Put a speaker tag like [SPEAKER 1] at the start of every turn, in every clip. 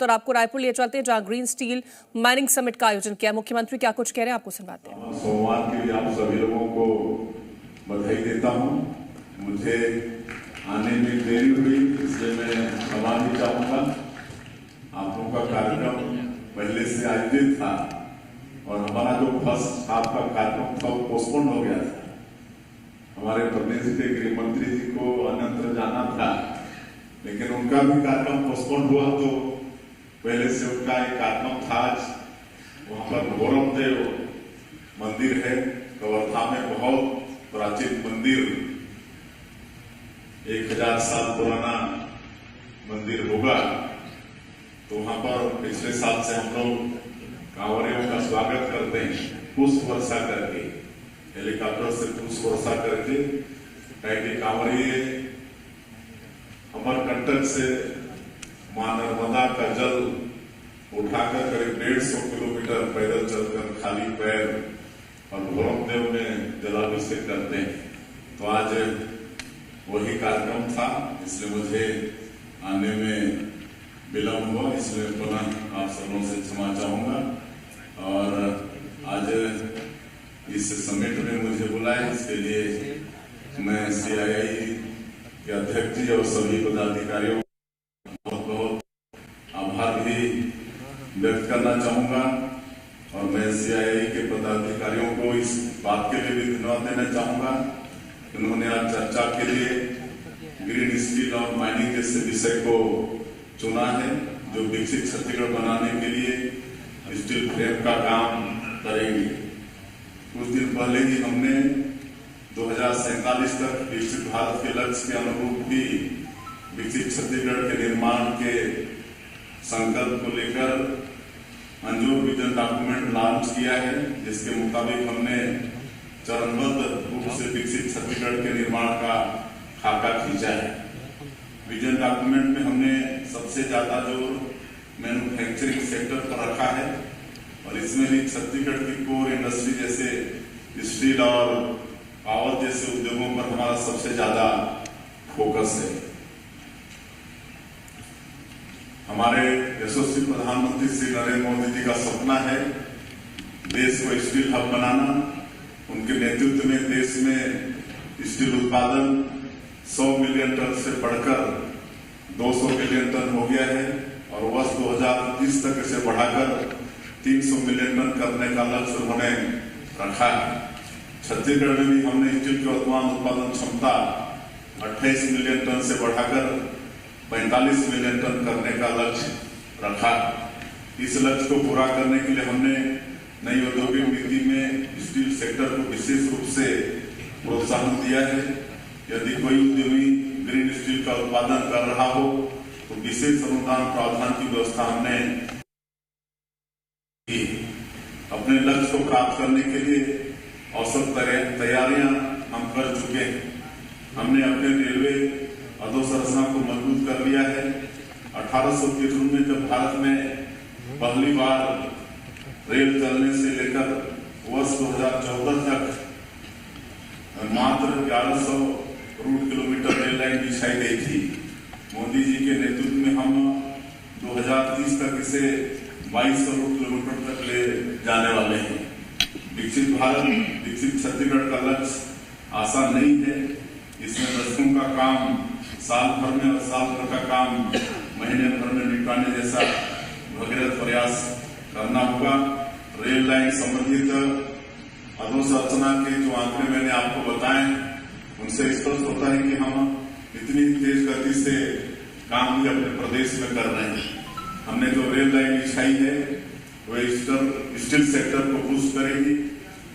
[SPEAKER 1] और आपको रायपुर लिए चलते हैं जहां ग्रीन स्टील माइनिंग समिट का आयोजन किया। मुख्यमंत्री क्या कुछ कह रहे हैं आपको सुनवाते हैं।
[SPEAKER 2] सोमवार के लिए आप सभी लोगों को बधाई देता हूं। मुझे आने में देरी हुई इसलिए मैं क्षमा भी चाहूंगा। आप लोगों का कार्यक्रम पहले से आयोजित था और हमारा जो फर्स्ट हाफ का कार्यक्रम था वो पोस्टपोन हो गया था। हमारे प्रदेश के गृह मंत्री जी को अन्यत्र जाना था, लेकिन उनका भी कार्यक्रम पोस्टपोन हुआ तो पहले से उनका एक कार्यक्रम था। आज वहां पर गौरवदेव मंदिर है कवर्धा में, बहुत प्राचीन मंदिर, 1000 साल पुराना मंदिर होगा। तो वहां पर पिछले साल से हम लोग कांवरियों का स्वागत करते हैं पुष्प वर्षा करके, हेलीकॉप्टर से पुष्प वर्षा करके, ताकि कांवरिये अमरकंटक से मां नर्मदा का जल उठाकर करीब 150 किलोमीटर पैदल चलकर खाली पैर और गौरवदेव में जलाभिषेक करते हैं। तो आज वही कार्यक्रम था, इसलिए मुझे आने में विलम्ब हुआ, इसलिए पुनः आप सबों से क्षमा चाहूंगा। और आज इस समिट में मुझे बुलाया, इसके लिए मैं CII के अध्यक्ष जी और सभी पदाधिकारियों आभार भी व्यक्त करना चाहूंगा। और मैं CII के पदाधिकारियों को इस बात के लिए भी धन्यवाद देना चाहूंगा कि उन्होंने आज चर्चा के लिए ग्रीन स्टील और माइनिंग जैसे विषय को चुना है, जो विकसित छत्तीसगढ़ बनाने के लिए स्टील फ्रेम का काम करेंगे। कुछ दिन पहले ही हमने 2047 तक विकसित भारत के लक्ष्य के अनुरूप भी विकसित छत्तीसगढ़ के निर्माण के संकल्प को लेकर अंजूर विजन डॉक्यूमेंट लॉन्च किया है, जिसके मुताबिक हमने चरणबद्ध रूप से विकसित छत्तीसगढ़ के निर्माण का खाका खींचा है। विजन डॉक्यूमेंट में हमने सबसे ज्यादा जोर मैन्युफैक्चरिंग सेक्टर पर रखा है और इसमें भी छत्तीसगढ़ की कोर इंडस्ट्री जैसे स्टील और पावर जैसे उद्योगों पर हमारा सबसे ज्यादा फोकस है। हमारे यशस्वी प्रधानमंत्री श्री नरेंद्र मोदी जी का सपना है देश को स्टील हब बनाना। उनके नेतृत्व में देश में स्टील उत्पादन 100 मिलियन टन से बढ़कर 200 मिलियन टन हो गया है और वर्ष 2030 तक इसे बढ़ाकर 300 मिलियन टन करने का लक्ष्य उन्होंने रखा है। छत्तीसगढ़ में भी हमने स्टील की वर्तमान उत्पादन क्षमता 28 मिलियन टन से बढ़ाकर 45 मिलियन टन करने का लक्ष्य रखा। इस लक्ष्य को पूरा करने के लिए हमने नई औद्योगिक नीति में स्टील सेक्टर को विशेष रूप से प्रोत्साहन दिया है। यदि कोई उद्यमी ग्रीन स्टील का उत्पादन कर रहा हो तो विशेष अनुदान प्रावधान की व्यवस्था हमने की। अपने लक्ष्य को प्राप्त करने के लिए औसत तैयारियां हम कर चुके हैं। हमने अपने रेलवे अधोसंरचना को मजबूत कर लिया है। 1893 में जब भारत में पहली बार रेल चलने से लेकर वर्ष 2014 तक मात्र 1100 रूट किलोमीटर रेल लाइन बिछाई गई थी। मोदी जी के नेतृत्व में हम 2030 तक इसे 2200 रूट किलोमीटर तक ले जाने वाले हैं। विकसित भारत, विकसित छत्तीसगढ़ का लक्ष्य आसान नहीं है। इसमें दशकों का काम साल भर में और साल भर का काम महीने भर में निपटाने जैसा भगीरथ प्रयास करना होगा। रेल लाइन संबंधित अधोसंरचना के जो आंकड़े मैंने आपको बताए उनसे स्पष्ट होता है कि हम इतनी तेज गति से काम भी अपने प्रदेश में कर रहे हैं। हमने जो रेल लाइन बिछाई है वह स्टील सेक्टर को बूस्ट करेगी।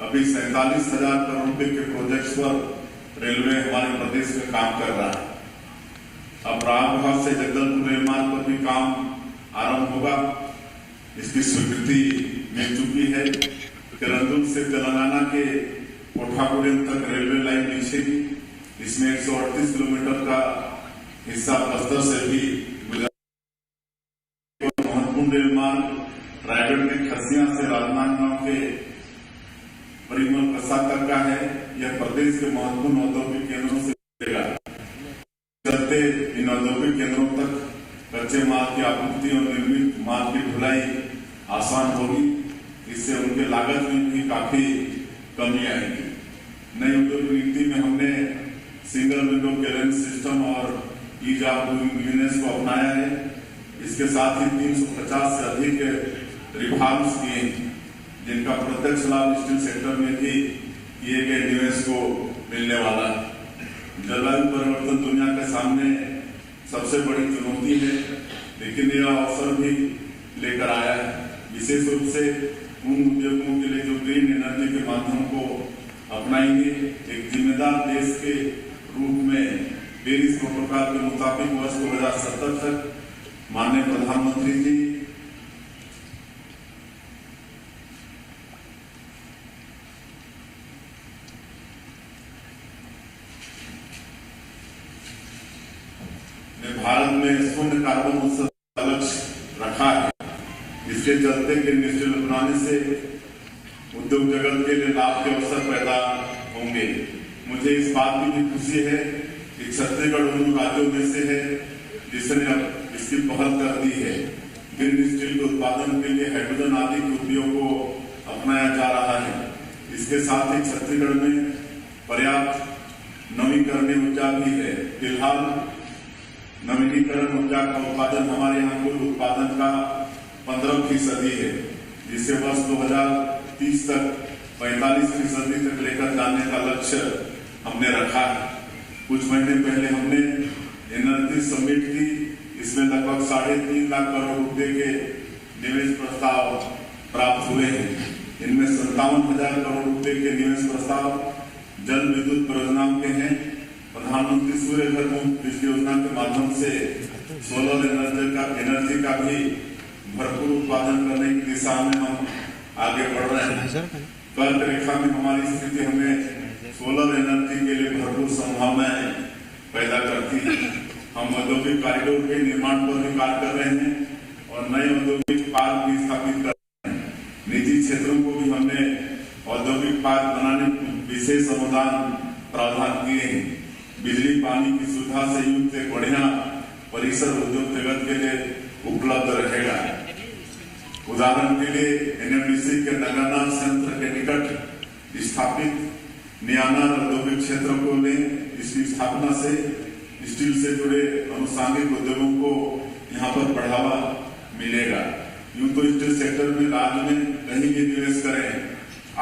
[SPEAKER 2] अभी 47,000 करोड़ रुपए के प्रोजेक्ट्स पर रेलवे हमारे प्रदेश में काम कर रहा है। अब रामघाट से जगदलपुर रेल मार्ग पर भी काम आरंभ होगा। इसकी स्वीकृति मिल चुकी है। किरंदुल से तेलंगाना के कोठापुरम तक रेलवे लाइन बिछेगी। इसमें 138 किलोमीटर का हिस्सा बस्तर से भी महत्वपूर्ण रेल मार्ग रायगढ़ के खसिया से राजनांदगांव के परिमल कसा तक का है। यह प्रदेश के महत्वपूर्ण औद्योगिक केंद्रों से इन औद्योगिक केंद्रों तक कच्चे माल की आपूर्ति और निर्मित माल की ढुलाई आसान होगी। इससे उनके लागत में भी काफी कमी आएगी। नई उद्योग नीति में हमने सिंगल विंडो क्लियरेंस सिस्टम और ईज ऑफ डूइंग बिजनेस को अपनाया है। इसके साथ ही 350 से अधिक रिफॉर्म्स किए, जिनका प्रत्यक्ष लाभ स्टील सेक्टर में भी किए गए निवेश को मिलने वाला है। जलवायु परिवर्तन दुनिया के सामने सबसे बड़ी चुनौती है, लेकिन यह अवसर भी लेकर आया है, विशेष रूप से उन उद्योगों के लिए जो ग्रीन एनर्जी के माध्यम को अपनाएंगे। एक जिम्मेदार देश के रूप में पेरिस प्रोटोकॉल के मुताबिक वर्ष 2070 तक माननीय प्रधानमंत्री जी ने भारत में शून्य कार्बन उत्सर्जन का लक्ष्य रखा है। इसके चलते ग्रीन स्टील बनाने से उद्योग जगत के लिए लाभ के अवसर पैदा होंगे। मुझे इस बात की भी खुशी है कि छत्तीसगढ़ उन राज्यों में से है जिसने अब इसकी पहल कर दी है। ग्रीन स्टील के उत्पादन के लिए हाइड्रोजन आदि के उपयोग को अपनाया जा रहा है। इसके साथ ही छत्तीसगढ़ में पर्याप्त नवीकरणीय ऊर्जा भी है। फिलहाल नवीनीकरण ऊर्जा का उत्पादन हमारे यहाँ कुल उत्पादन का 15% है, जिससे वर्ष 2030 तक 45% तक लेकर जाने का लक्ष्य हमने रखा है। कुछ महीने पहले हमने एनर्जी समिट की। इसमें लगभग 3.5 लाख करोड़ रुपए के निवेश प्रस्ताव प्राप्त हुए हैं। इनमें 57,000 करोड़ रुपए के निवेश प्रस्ताव जल विद्युत परियोजनाओं के हैं। प्रधानमंत्री सूर्य घर बिजली योजना के माध्यम से सोलर एनर्जी का भी भरपूर उत्पादन करने की दिशा में हम आगे बढ़ रहे हैं। कर्क रेखा में हमारी स्थिति हमें सोलर एनर्जी के लिए भरपूर संभावनाएं पैदा करती है। हम औद्योगिक कॉरिडोर के निर्माण पर भी कार्य कर रहे हैं और नए औद्योगिक पार्क भी स्थापित कर रहे हैं। निजी क्षेत्रों को भी हमने औद्योगिक पार्क बनाने विशेष अनुदान प्रावधान किए हैं। बिजली पानी की सुविधा से युक्त एक बढ़िया परिसर उद्योग जगत के लिए उपलब्ध रहेगा। उदाहरण के लिए एनएमडीसी के नगरनार संयंत्र के निकट स्थापित नियाना औद्योगिक क्षेत्र को लें। इसकी स्थापना से स्टील से जुड़े अनुषंगिक उद्योगों को यहाँ पर बढ़ावा मिलेगा। यूं तो स्टील सेक्टर में राज्य में कहीं भी निवेश करें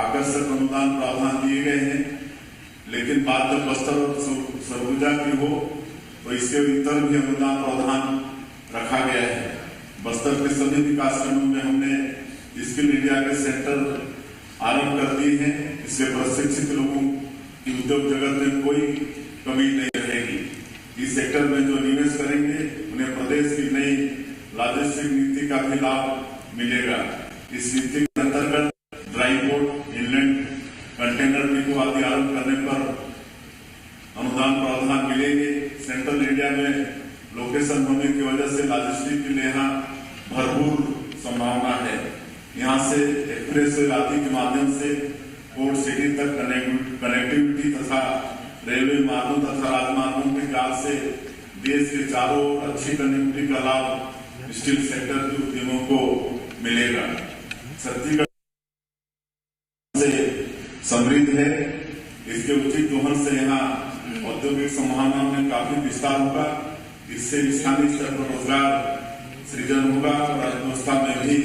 [SPEAKER 2] आकर्षक अनुदान प्रावधान दिए गए हैं, लेकिन बात जब बस्तर और सरगुजा की हो तो इसके भीतर भी अनुदान प्रावधान रखा गया है। बस्तर के सभी विकास खंडों में हमने स्किल इंडिया के सेंटर आरंभ कर दिए हैं। इससे प्रशिक्षित लोगों की उद्योग जगत में कोई कमी नहीं रहेगी। इस सेक्टर में जो निवेश करेंगे उन्हें प्रदेश की नई लॉजिस्टिक नीति का भी लाभ मिलेगा। इस नीति के अंतर्गत dry port, inland container depot आदि आरंभ करने पर अनुदान प्रावधान मिलेंगे। सेंट्रल इंडिया में लोकेशन होने की वजह से लॉजिस्टिक के लिए यहाँ भरपूर संभावना है। यहाँ से एक्सप्रेस वे आदि के माध्यम से पोर्ट सिटी तक कनेक्टिविटी तथा रेलवे मार्गों तथा राजमार्गों के जाल से देश के चारों ओर अच्छी कनेक्टिविटी का लाभ स्टील सेक्टर के उद्यमों को मिलेगा। छत्तीसगढ़ से समृद्ध है। इसके उचित दोहन से यहाँ औद्योगिक संभावनाओं में काफी विस्तार होगा। इससे स्थानीय स्तर पर रोजगार सृजन होगा और अर्थव्यवस्था में भी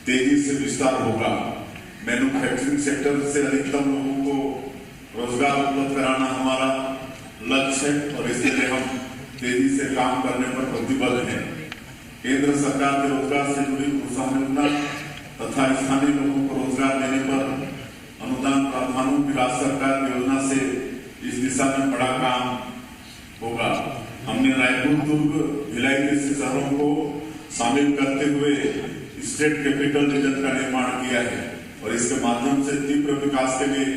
[SPEAKER 2] तेजी से विस्तार होगा। मैन्युफैक्चरिंग सेक्टर से अधिकतम लोगों को रोजगार उपलब्ध कराना हमारा लक्ष्य है और इसके लिए हम तेजी से काम करने पर प्रतिबद्ध हैं। केंद्र सरकार के रोजगार से जुड़ी प्रोत्साहन योजना तथा स्थानीय लोगों को रोजगार देने पर अनुदान प्रावधानों की राज्य सरकार की योजना से इस दिशा में बड़ा काम होगा। हमने रायपुर, दुर्ग, भिलाई जैसे शहरों को शामिल करते हुए स्टेट कैपिटल रीजन का निर्माण किया है और इसके माध्यम से तीव्र विकास के लिए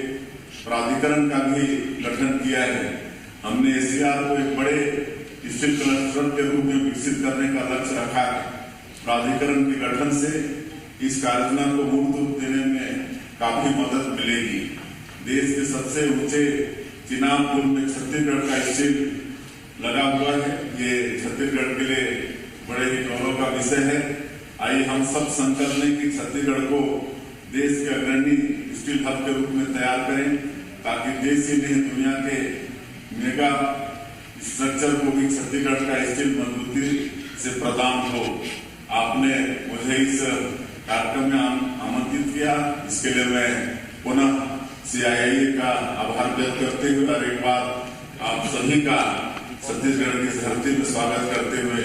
[SPEAKER 2] प्राधिकरण का भी गठन किया है। हमने एशियार को एक बड़े स्टील क्लस्टर के रूप में विकसित करने का लक्ष्य रखा है। प्राधिकरण के गठन से इस कार्ययोजना को मूर्त रूप देने में काफी मदद मिलेगी। देश के सबसे ऊंचे चिनाब पुल में छत्तीसगढ़ का स्टील लगा हुआ है। ये छत्तीसगढ़ के लिए बड़े ही गौरव का विषय है। आइए हम सब संकल्प लें कि छत्तीसगढ़ को देश के अग्रणी स्टील हब के रूप में तैयार करें, ताकि देश ही नहीं दुनिया के मेगा स्ट्रक्चर को भी छत्तीसगढ़ का स्टील मजबूती से प्रदान हो। आपने मुझे इस कार्यक्रम में आमंत्रित किया, इसके लिए मैं पुनः CII का आभार व्यक्त करते हुए और एक बार आप सभी का छत्तीसगढ़ की धरती में स्वागत करते हुए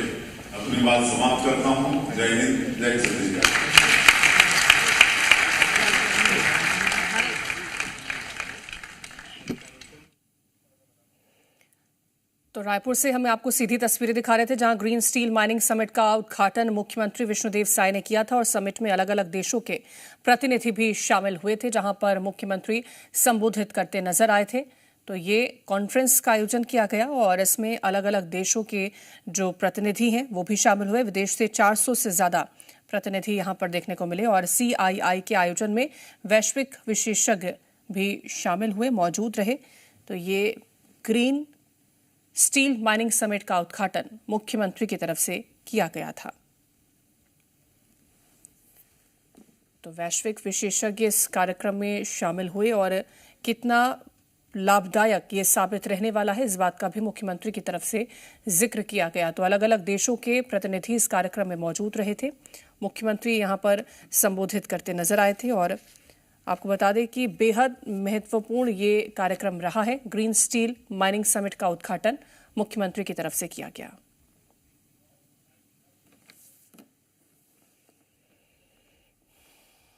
[SPEAKER 2] अपनी बात समाप्त करता हूं। जय हिंद, जय छत्तीसगढ़।
[SPEAKER 1] तो रायपुर से हम आपको सीधी तस्वीरें दिखा रहे थे, जहां ग्रीन स्टील माइनिंग समिट का उद्घाटन मुख्यमंत्री विष्णुदेव साय ने किया था और समिट में अलग अलग देशों के प्रतिनिधि भी शामिल हुए थे, जहां पर मुख्यमंत्री संबोधित करते नजर आए थे। तो ये कॉन्फ्रेंस का आयोजन किया गया और इसमें अलग अलग देशों के जो प्रतिनिधि हैं वो भी शामिल हुए। विदेश से 400 से ज्यादा प्रतिनिधि यहां पर देखने को मिले और CII के आयोजन में वैश्विक विशेषज्ञ भी शामिल हुए, मौजूद रहे। तो ये ग्रीन स्टील माइनिंग समिट का उद्घाटन मुख्यमंत्री की तरफ से किया गया था। तो वैश्विक विशेषज्ञ इस कार्यक्रम में शामिल हुए और कितना लाभदायक ये साबित रहने वाला है, इस बात का भी मुख्यमंत्री की तरफ से जिक्र किया गया। तो अलग अलग देशों के प्रतिनिधि इस कार्यक्रम में मौजूद रहे थे। मुख्यमंत्री यहां पर संबोधित करते नजर आए थे और आपको बता दें कि बेहद महत्वपूर्ण ये कार्यक्रम रहा है। ग्रीन स्टील माइनिंग समिट का उद्घाटन मुख्यमंत्री की तरफ से किया गया।